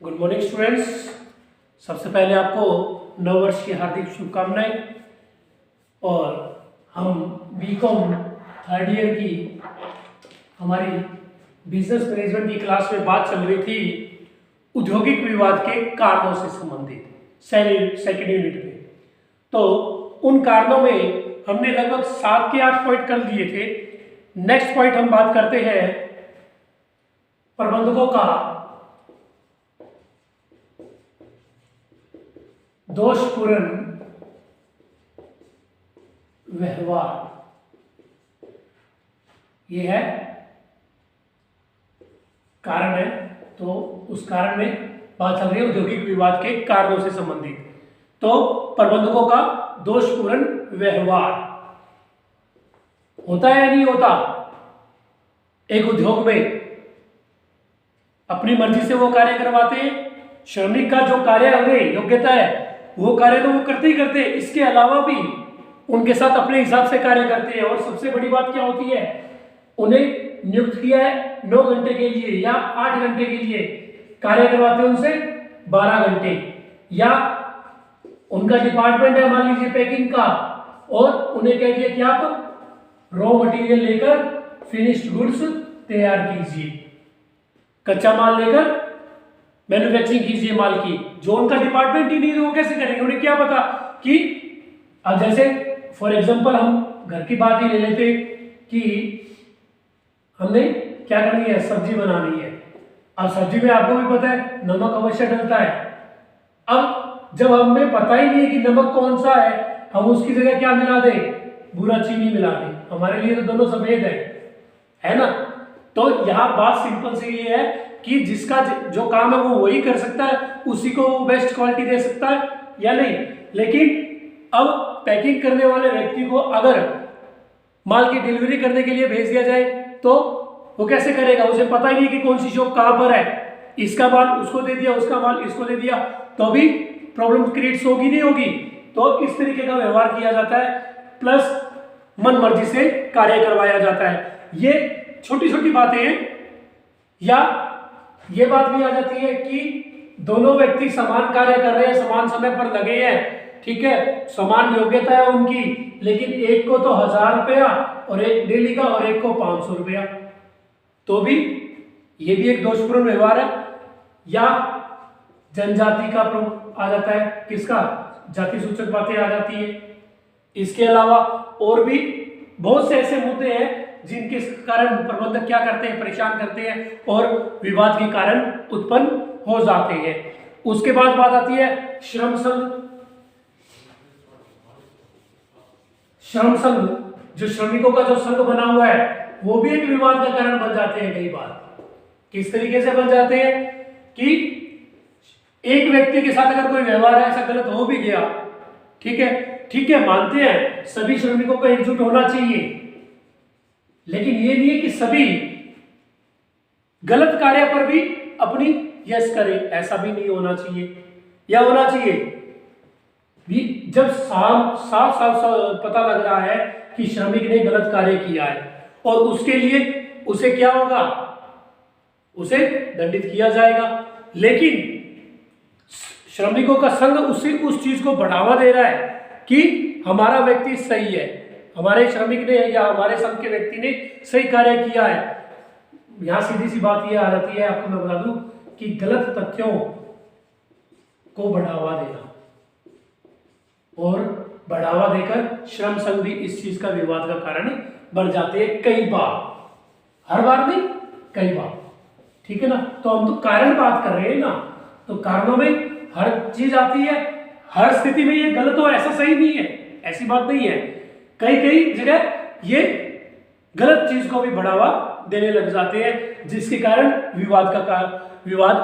Good morning students. सबसे पहले आपको नव वर्ष की हार्दिक शुभकामनाएं। और हम बीकॉम थर्ड ईयर की हमारी बिजनेस मैनेजमेंट की क्लास में बात चल रही थी औद्योगिक विवाद के कारणों से संबंधित सेकेंड यूनिट में। तो उन कारणों में हमने लगभग 7 के 8 पॉइंट कर दिए थे। नेक्स्ट पॉइंट हम बात करते हैं प्रबंधकों का दोषपूर्ण व्यवहार। ये है कारण है, तो उस कारण में बात चल रही है औद्योगिक विवाद के कारणों से संबंधित। तो प्रबंधकों का दोषपूर्ण व्यवहार होता है या नहीं होता? एक उद्योग में अपनी मर्जी से वो कार्य करवाते हैं। श्रमिक का जो कार्य है, योग्यता है, वो कार्य तो वो करते ही करते हैं, इसके अलावा भी उनके साथ अपने हिसाब से कार्य करते हैं। और सबसे बड़ी बात क्या होती है, उन्हें नियुक्त किया है 9 घंटे के लिए या 8 घंटे के लिए, कार्य करवाते हैं उनसे 12 घंटे। या उनका डिपार्टमेंट है मान लीजिए पैकिंग का, और उन्हें कह दिया कि आप रॉ मटेरियल लेकर फिनिश्ड गुड्स तैयार कीजिए, कच्चा माल लेकर मैन्युफैक्चरिंग कीजिए माल की। जो उनका डिपार्टमेंट ही नहीं है वो कैसे करेंगे? उन्हें क्या पता कि अब जैसे फॉर एग्जांपल हम घर की बात ही ले लेते कि हमने क्या करनी है, सब्जी बनानी है। अब सब्जी में आपको भी पता है नमक अवश्य डलता है। अब जब हमें पता ही नहीं है कि नमक कौन सा है, हम उसकी जगह क्या मिला दें, भूरा चीनी मिला दें। हमारे लिए तो दोनों सफेद है ना। तो यहाँ बात सिंपल सी ये है कि जिसका जो काम है वो वही कर सकता है, उसी को वो बेस्ट क्वालिटी दे सकता है या नहीं। लेकिन अब पैकिंग करने वाले व्यक्ति को अगर माल की डिलीवरी करने के लिए भेज दिया जाए तो वो कैसे करेगा? उसे पता ही नहीं कि कौन सी शॉप कहाँ पर है, इसका माल उसको दे दिया, उसका माल इसको दे दिया, तो भी प्रॉब्लम क्रिएट्स होगी नहीं होगी। तो इस तरीके का व्यवहार किया जाता है, प्लस मन मर्जी से कार्य करवाया जाता है। ये छोटी छोटी बातें हैं। या ये बात भी आ जाती है कि दोनों व्यक्ति समान कार्य कर रहे हैं, समान समय पर लगे हैं, ठीक है, समान योग्यता है उनकी, लेकिन एक को तो 1000 रुपया और एक डेली का, और एक को 500 रुपया, तो भी ये भी एक दोषपूर्ण व्यवहार है। या जनजाति का आ जाता है, किसका, जाति सूचक बातें आ जाती है। इसके अलावा और भी बहुत से ऐसे मुद्दे हैं जिनके कारण प्रबंधक क्या करते हैं, परेशान करते हैं और विवाद के कारण उत्पन्न हो जाते हैं। उसके बाद बात आती है श्रम संघ। श्रम संघ, जो श्रमिकों का जो संघ बना हुआ है, वो भी एक विवाद का कारण बन जाते हैं कई बार। किस तरीके से बन जाते हैं कि एक व्यक्ति के साथ अगर कोई व्यवहार ऐसा गलत हो भी गया, ठीक है, मानते हैं सभी श्रमिकों को एकजुट होना चाहिए, लेकिन ये नहीं है कि सभी गलत कार्य पर भी अपनी यस करें, ऐसा भी नहीं होना चाहिए। या होना चाहिए भी जब साफ पता लग रहा है कि श्रमिक ने गलत कार्य किया है और उसके लिए उसे क्या होगा, उसे दंडित किया जाएगा। लेकिन श्रमिकों का संघ उस चीज को बढ़ावा दे रहा है कि हमारा व्यक्ति सही है, हमारे श्रमिक ने या हमारे संघ के व्यक्ति ने सही कार्य किया है। यहां सीधी सी बात यह आ जाती है, आपको मैं बता दूं कि गलत तथ्यों को बढ़ावा देना, और बढ़ावा देकर श्रम संघ भी इस चीज का विवाद का कारण बन जाते हैं कई बार, हर बार नहीं, कई बार, ठीक है ना। तो हम तो कारण बात कर रहे हैं ना, तो कारणों में हर चीज आती है, हर स्थिति में ये गलत हो ऐसा सही नहीं है, ऐसी बात नहीं है। कई जगह ये गलत चीज को भी बढ़ावा देने लग जाते हैं, जिसके कारण विवाद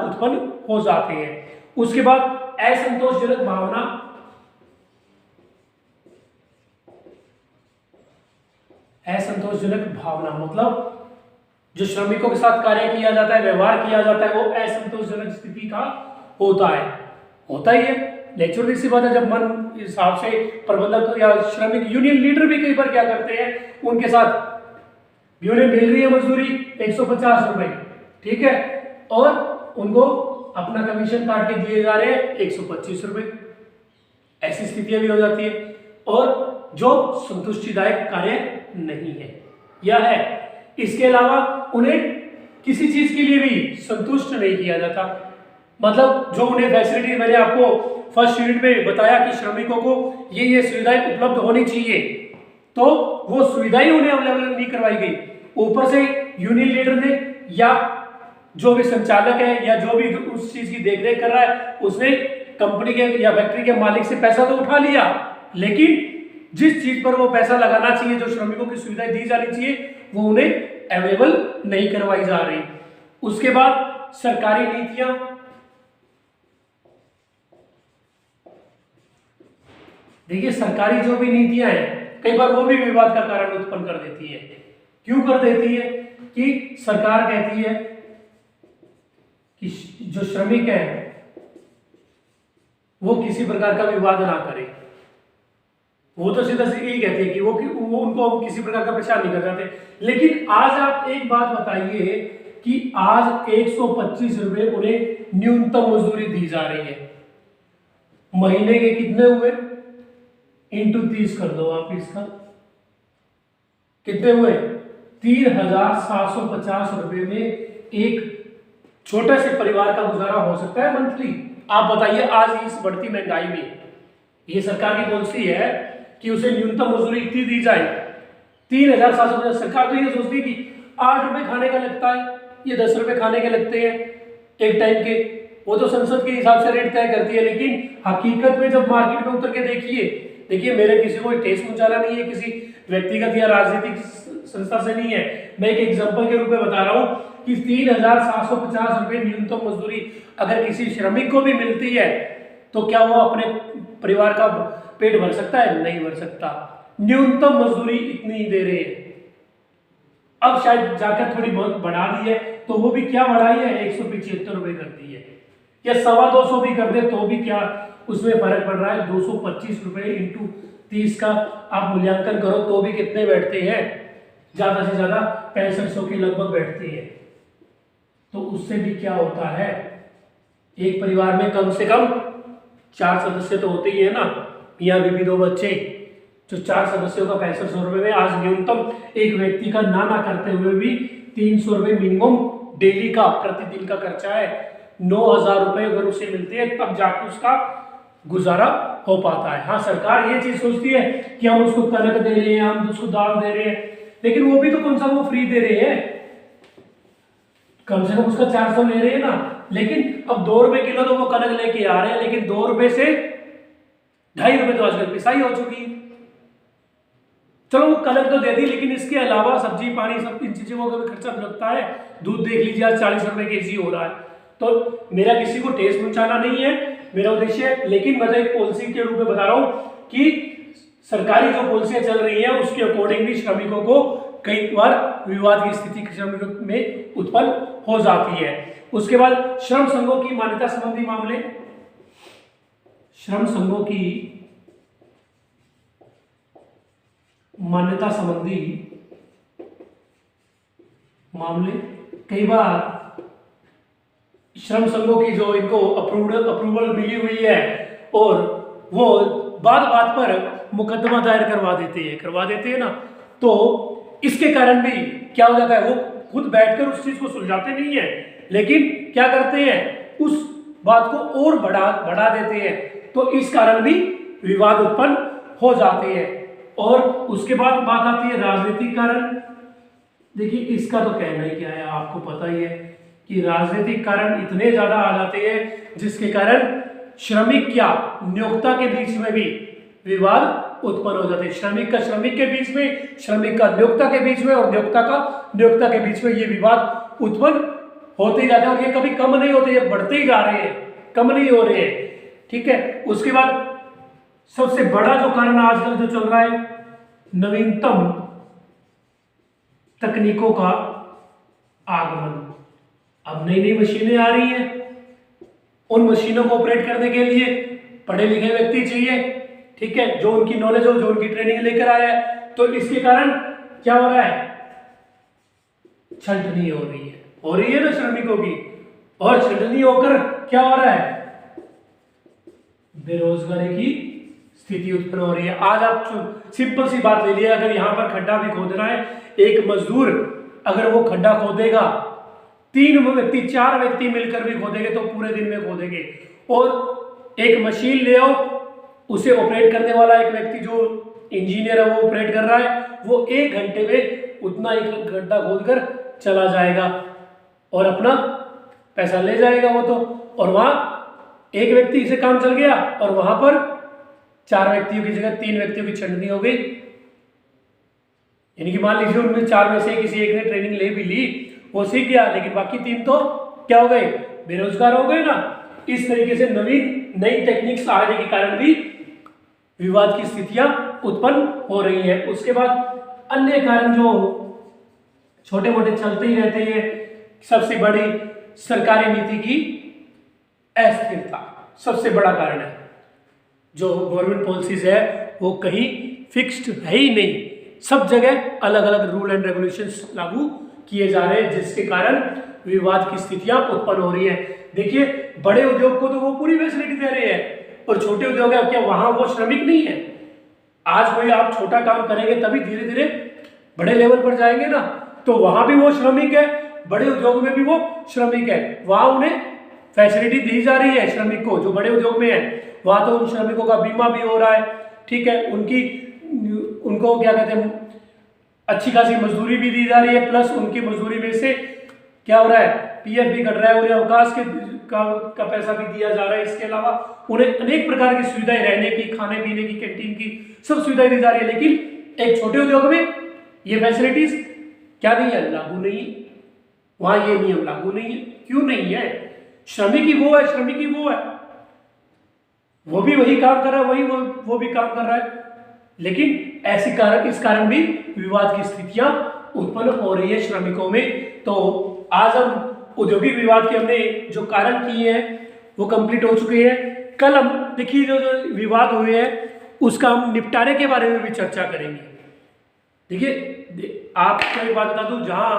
उत्पन्न हो जाते हैं। उसके बाद असंतोषजनक भावना। असंतोषजनक भावना मतलब जो श्रमिकों के साथ कार्य किया जाता है, व्यवहार किया जाता है, वो असंतोषजनक स्थिति का होता ही है। नेचुरली सी बात है, जब मन हिसाब से प्रबंधक या श्रमिक यूनियन लीडर भी कई बार क्या करते हैं, उनके साथ भी उन्हें मिल रही है मजदूरी 150 रुपए, ठीक है, और उनको अपना कमीशन काट के दिए जा रहे हैं 125 रुपए। ऐसी स्थितियां भी हो जाती है। और जो संतुष्टिदायक कार्य नहीं है या है, इसके अलावा उन्हें किसी चीज के लिए भी संतुष्ट नहीं किया जाता। मतलब जो उन्हें फैसिलिटी, मैंने आपको फर्स्ट यूनिट में बताया कि श्रमिकों को ये सुविधाएं उपलब्ध होनी चाहिए, तो वो सुविधाएं उन्हें अवेलेबल नहीं करवाई गई। ऊपर से यूनियन लीडर ने या जो भी संचालक है या जो भी उस चीज की देखरेख कर रहा है, उसने कंपनी के या फैक्ट्री के मालिक से पैसा तो उठा लिया, लेकिन जिस चीज पर वो पैसा लगाना चाहिए, जो श्रमिकों की सुविधाएं दी जानी चाहिए, वो उन्हें अवेलेबल नहीं करवाई जा रही। उसके बाद सरकारी नीतियां, देखिए सरकारी जो भी नीतियां हैं कई बार वो भी विवाद का कारण उत्पन्न कर देती है। क्यों कर देती है? कि सरकार कहती है कि जो श्रमिक है वो किसी प्रकार का विवाद ना करे। वो तो सीधा सीधा यही कहते हैं कि वो उनको किसी प्रकार का परेशान नहीं कर जाते। लेकिन आज आप एक बात बताइए कि आज 125 रुपए उन्हें न्यूनतम मजदूरी दी जा रही है। महीने के कितने हुए? इंटू 30 कर दो आप इसका, कितने हुए? 3,750 रुपए में एक छोटे से परिवार का गुजारा हो सकता है मंथली। आप बताइए आज इस बढ़ती महंगाई में ये सरकार की पॉलिसी है कि उसे न्यूनतम मजदूरी इतनी दी जाए 3,750। सरकार तो ये सोचती है कि 8 रुपए खाने का लगता है, ये 10 रुपए खाने के लगते हैं एक टाइम के, वो तो संसद के हिसाब से रेट तय करती है। लेकिन हकीकत में जब मार्केट में उतर के देखिए मेरे किसी को ठेस पहुंचाना नहीं है, किसी व्यक्तिगत या राजनीतिक संस्था से नहीं है, मैं एक एग्जांपल के रूप में बता रहा हूं कि 3,750 रुपए न्यूनतम मजदूरी अगर किसी श्रमिक को भी मिलती है तो क्या वो अपने परिवार का पेट भर सकता है? नहीं भर सकता। न्यूनतम मजदूरी इतनी ही दे रहे हैं। अब शायद जाकर थोड़ी बहुत बढ़ा दी है, तो वो भी क्या बढ़ाई है? 175 रुपए कर दी है, या 225 भी कर दे तो भी क्या उसमें फर्क पड़ रहा है? 225 रुपए इंटू 30 का आप मूल्यांकन करो तो भी कितने बैठते हैं? ज्यादा से ज्यादा 6500 के लगभग बैठते हैं। तो उससे भी क्या होता है, एक परिवार में कम से कम 4 सदस्य तो होते ही है ना, मियाँ बीबी 2 बच्चे, जो 4 सदस्यों का 6500 रुपए में आज न्यूनतम एक व्यक्ति का ना करते हुए भी 300 रुपए मिनिमम डेली का प्रतिदिन का खर्चा है। 9,000 रुपए अगर उसे मिलते हैं तब जाके उसका गुजारा हो पाता है। हाँ, सरकार ये चीज सोचती है कि हम उसको कनक दे रहे हैं, हम उसको दाल दे रहे हैं, लेकिन वो भी तो कौन सा वो फ्री दे रहे हैं, कम से कम उसका 400 ले रहे हैं ना। लेकिन अब 2 रुपए किलो तो वो कनक लेके आ रहे हैं, लेकिन 2 रुपए से 2.5 रुपए तो आजकल पिसाई हो चुकी है। चलो वो कनक तो दे दी, लेकिन इसके अलावा सब्जी पानी सब इन चीजों का भी खर्चा लगता है। दूध देख लीजिए आज 40 रुपए केजी हो रहा है। तो मेरा किसी को ठेस पहुंचाना नहीं है मेरा उद्देश्य, लेकिन मैं एक पॉलिसी के रूप में बता रहा हूं कि सरकारी जो पॉलिसियां चल रही हैं उसके अकॉर्डिंग भी श्रमिकों को कई बार विवाद की स्थिति श्रमिकों में उत्पन्न हो जाती है। उसके बाद श्रम संघों की मान्यता संबंधी मामले, श्रम संघों की मान्यता संबंधी मामले, कई बार श्रम संघों की जो इनको अप्रूवल मिली हुई है और वो बात पर मुकदमा दायर करवा देते हैं ना, तो इसके कारण भी क्या हो जाता है, वो खुद बैठकर उस चीज को सुलझाते नहीं है, लेकिन क्या करते हैं उस बात को और बढ़ा देते हैं। तो इस कारण भी विवाद उत्पन्न हो जाते हैं। और उसके बाद बात आती है राजनीतिक कारण। देखिए इसका तो कहना ही क्या है, आपको पता ही है कि राजनीतिक कारण इतने ज्यादा आ जाते हैं जिसके कारण श्रमिक क्या नियोक्ता के बीच में भी विवाद उत्पन्न हो जाते हैं। श्रमिक के बीच में, श्रमिक का नियोक्ता के बीच में और नियोक्ता के बीच में ये विवाद उत्पन्न होते ही जाते हैं। और ये कभी कम नहीं होते, ये बढ़ते ही जा रहे हैं, कम नहीं हो रहे हैं। ठीक है, उसके बाद सबसे बड़ा जो कारण आजकल जो चल रहा है, नवीनतम तकनीकों का आगमन। अब नई नई मशीनें आ रही हैं, उन मशीनों को ऑपरेट करने के लिए पढ़े लिखे व्यक्ति चाहिए, ठीक है, जो उनकी नॉलेज हो, जो उनकी ट्रेनिंग लेकर आया है। तो इसके कारण क्या हो रहा है, छंटनी हो रही है ना श्रमिकों की। और छंटनी होकर क्या हो रहा है, बेरोजगारी की स्थिति उत्पन्न हो रही है। आज आप सिंपल सी बात ले लिया, अगर यहाँ पर खड्डा भी खोदना है, एक मजदूर अगर वो खड्डा खोदेगा, 3 व्यक्ति 4 व्यक्ति मिलकर भी खोदेंगे तो पूरे दिन में खोदेंगे। और एक मशीन ले आओ, उसे ऑपरेट करने वाला एक व्यक्ति जो इंजीनियर है वो ऑपरेट कर रहा है, वो 1 घंटे में उतना ही गड्ढा खोदकर चला जाएगा और अपना पैसा ले जाएगा वो तो। और वहां एक व्यक्ति से काम चल गया और वहां पर 4 व्यक्तियों की जगह 3 व्यक्तियों की छंटनी हो गई। यानी कि मान लीजिए उनमें 4 में से किसी एक ने ट्रेनिंग ले भी ली, वो सीख गया, लेकिन बाकी 3 तो क्या हो गए, बेरोजगार हो गए ना। इस तरीके से नई टेक्निक्स आने के कारण भी विवाद की स्थितियां उत्पन्न हो रही है। उसके बाद अन्य कारण जो छोटे मोटे चलते ही रहते हैं, सबसे बड़ी सरकारी नीति की अस्थिरता सबसे बड़ा कारण है। जो गवर्नमेंट पॉलिसीज है वो कहीं फिक्स्ड है ही नहीं, सब जगह अलग अलग रूल एंड रेगुलेशंस लागू किए जा रहे हैं, जिसके कारण विवाद की स्थितियां उत्पन्न हो रही है। देखिए, बड़े उद्योग को तो वो पूरी फैसिलिटी दे रहे हैं और छोटे उद्योग है क्या वहां वो श्रमिक नहीं है। आज कोई आप छोटा काम करेंगे तभी धीरे धीरे बड़े लेवल पर जाएंगे ना, तो वहां भी वो श्रमिक है, बड़े उद्योग में भी वो श्रमिक है, वहां उन्हें फैसिलिटी दी जा रही है श्रमिक को जो बड़े उद्योग में है, वहां तो उन श्रमिकों का बीमा भी हो रहा है, ठीक है, उनको क्या कहते हैं अच्छी खासी मजदूरी भी दी जा रही है, प्लस उनकी मजदूरी में से क्या हो रहा है, पीएफ भी कट रहा है, उन्हें अवकाश का पैसा भी दिया जा रहा है। इसके अलावा उन्हें अनेक प्रकार की सुविधाएं, रहने की, खाने पीने की, कैंटीन की सब सुविधाएं दी जा रही है। लेकिन एक छोटे उद्योग में ये फैसिलिटीज क्या नहीं है, लागू नहीं है, वहां ये नियम लागू नहीं है। क्यों नहीं है? श्रमिक ही वो है, श्रमिक ही वो है, वो भी वही काम कर रहा है, वो भी काम कर रहा है, लेकिन इस कारण भी विवाद की स्थितियां उत्पन्न हो रही है श्रमिकों में। तो आज हम औद्योगिक विवाद के हमने जो कारण किए हैं वो कंप्लीट हो चुके हैं। कल हम देखिए जो विवाद हुए हैं उसका हम निपटारे के बारे में भी चर्चा करेंगे। देखिए, आपको एक बात बता दूं, जहां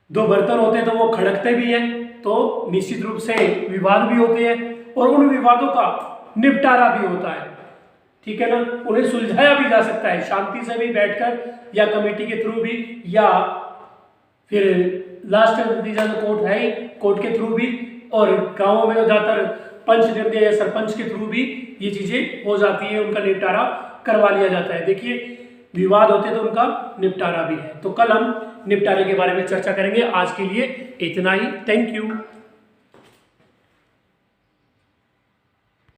2 बर्तन होते हैं तो वो खड़कते भी हैं, तो निश्चित रूप से विवाद भी होते हैं और उन विवादों का निपटारा भी होता है, ठीक है ना। उन्हें सुलझाया भी जा सकता है शांति से भी बैठकर, या कमेटी के थ्रू भी, या फिर लास्ट नतीजा जो कोर्ट है कोर्ट के थ्रू भी, और गांवों में ज्यादातर पंच निर्णय या सरपंच के थ्रू भी ये चीजें हो जाती है, उनका निपटारा करवा लिया जाता है। देखिए, विवाद होते तो उनका निपटारा भी है। तो कल हम निपटारे के बारे में चर्चा करेंगे। आज के लिए इतना ही। Thank you.